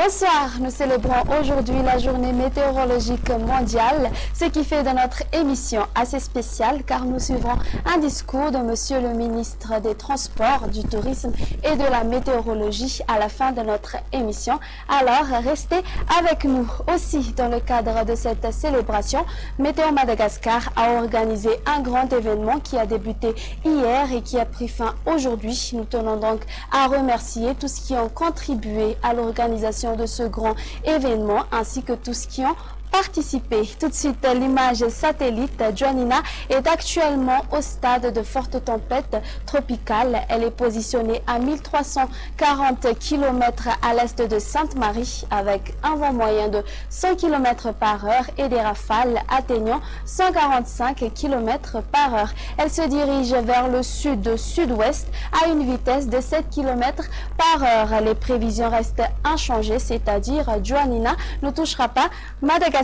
Bonsoir, nous célébrons aujourd'hui la journée météorologique mondiale, ce qui fait de notre émission assez spéciale car nous suivrons un discours de Monsieur le ministre des Transports, du Tourisme et de la Météorologie à la fin de notre émission. Alors, restez avec nous. Aussi, dans le cadre de cette célébration, Météo Madagascar a organisé un grand événement qui a débuté hier et qui a pris fin aujourd'hui. Nous tenons donc à remercier tous ceux qui ont contribué à l'organisation de ce grand événement ainsi que tous qui ont participé. Tout de suite, l'image satellite Joanina est actuellement au stade de forte tempête tropicale. Elle est positionnée à 1340 km à l'est de Sainte-Marie avec un vent moyen de 100 km par heure et des rafales atteignant 145 km par heure. Elle se dirige vers le sud-sud-ouest à une vitesse de 7 km par heure. Les prévisions restent inchangées, c'est-à-dire Joanina ne touchera pas Madagascar.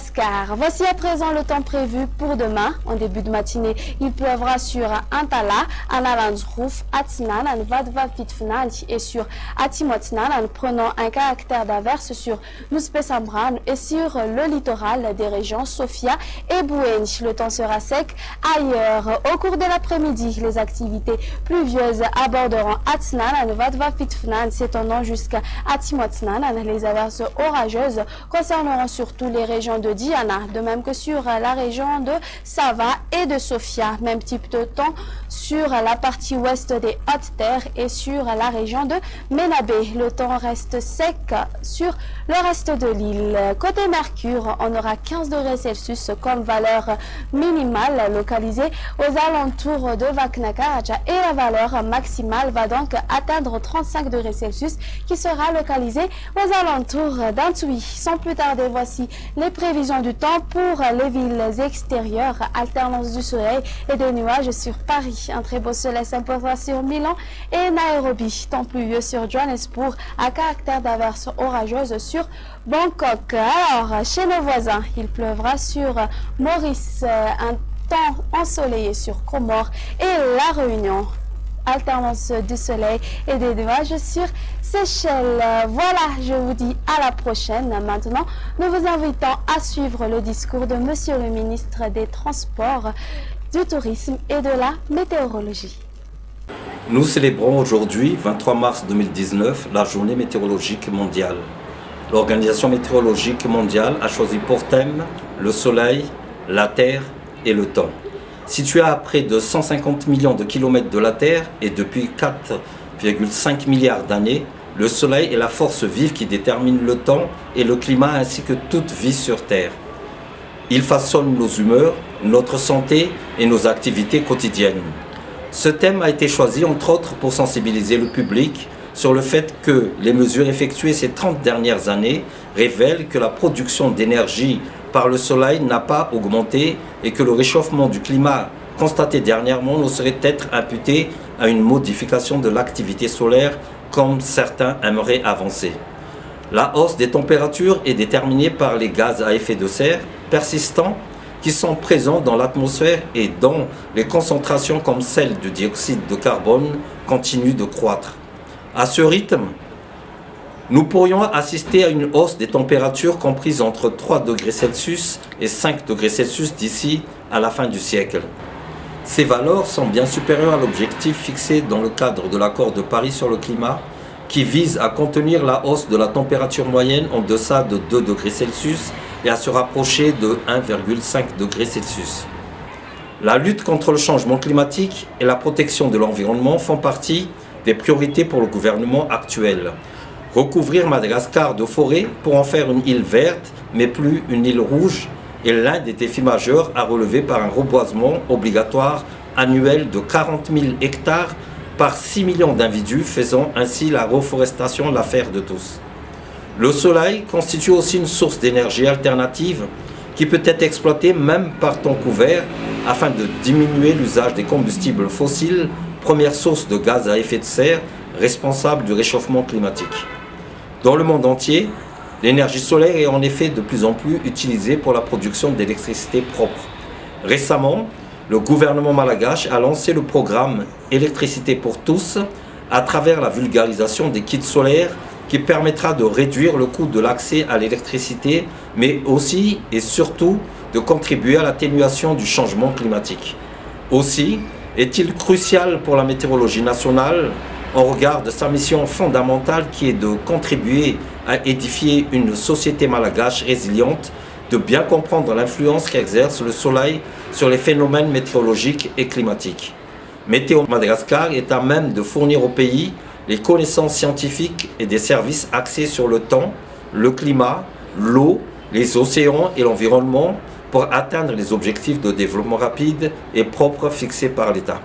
Voici à présent le temps prévu pour demain. En début de matinée, il pleuvra sur Antala, Analandsrouf, Atsnan, Vadva Pitfnan et sur Atimotnan, prenant un caractère d'averse sur Nuspesambran et sur le littoral des régions Sofia et Bouench. Le temps sera sec ailleurs. Au cours de l'après-midi, les activités pluvieuses aborderont Atsnan, Vadva Pitfnan, s'étendant jusqu'à Atimotnan. Les averses orageuses concerneront surtout les régions de Diana, de même que sur la région de Sava et de Sofia. Même type de temps sur la partie ouest des Hautes-Terres et sur la région de Menabé. Le temps reste sec sur le reste de l'île. Côté Mercure, on aura 15 degrés Celsius comme valeur minimale localisée aux alentours de Vaknakaraja et la valeur maximale va donc atteindre 35 degrés Celsius qui sera localisée aux alentours d'Antui. Sans plus tarder, voici les prévisions du temps pour les villes extérieures. Alternance du soleil et des nuages sur Paris. Un très beau soleil s'imposera sur Milan et Nairobi. Temps pluvieux sur Johannesburg à caractère d'averse orageuse sur Bangkok. Alors, chez nos voisins, il pleuvra sur Maurice. Un temps ensoleillé sur Comores et La Réunion. Alternance du soleil et des nuages sur Seychelles. Voilà, je vous dis à la prochaine. Maintenant, nous vous invitons à suivre le discours de Monsieur le ministre des Transports, du Tourisme et de la Météorologie. Nous célébrons aujourd'hui, 23 mars 2019, la journée météorologique mondiale. L'Organisation météorologique mondiale a choisi pour thème le soleil, la terre et le temps. Situé à près de 150 millions de kilomètres de la Terre et depuis 4,5 milliards d'années, le Soleil est la force vive qui détermine le temps et le climat ainsi que toute vie sur Terre. Il façonne nos humeurs, notre santé et nos activités quotidiennes. Ce thème a été choisi entre autres pour sensibiliser le public sur le fait que les mesures effectuées ces 30 dernières années révèlent que la production d'énergie par le soleil n'a pas augmenté et que le réchauffement du climat constaté dernièrement ne saurait être imputé à une modification de l'activité solaire comme certains aimeraient avancer. La hausse des températures est déterminée par les gaz à effet de serre persistants qui sont présents dans l'atmosphère et dont les concentrations comme celle du dioxyde de carbone continuent de croître. À ce rythme, nous pourrions assister à une hausse des températures comprises entre 3 degrés Celsius et 5 degrés Celsius d'ici à la fin du siècle. Ces valeurs sont bien supérieures à l'objectif fixé dans le cadre de l'accord de Paris sur le climat qui vise à contenir la hausse de la température moyenne en deçà de 2 degrés Celsius et à se rapprocher de 1,5 degrés Celsius. La lutte contre le changement climatique et la protection de l'environnement font partie des priorités pour le gouvernement actuel. Recouvrir Madagascar de forêt pour en faire une île verte, mais plus une île rouge, est l'un des défis majeurs à relever par un reboisement obligatoire annuel de 40 000 hectares par 6 millions d'individus, faisant ainsi la reforestation l'affaire de tous. Le soleil constitue aussi une source d'énergie alternative qui peut être exploitée même par temps couvert afin de diminuer l'usage des combustibles fossiles, première source de gaz à effet de serre responsable du réchauffement climatique. Dans le monde entier, l'énergie solaire est en effet de plus en plus utilisée pour la production d'électricité propre. Récemment, le gouvernement malgache a lancé le programme Électricité pour tous à travers la vulgarisation des kits solaires qui permettra de réduire le coût de l'accès à l'électricité, mais aussi et surtout de contribuer à l'atténuation du changement climatique. Aussi, est-il crucial pour la météorologie nationale, au regard de sa mission fondamentale qui est de contribuer à édifier une société malgache résiliente, de bien comprendre l'influence qu'exerce le soleil sur les phénomènes météorologiques et climatiques. Météo Madagascar est à même de fournir au pays les connaissances scientifiques et des services axés sur le temps, le climat, l'eau, les océans et l'environnement pour atteindre les objectifs de développement rapide et propre fixés par l'État.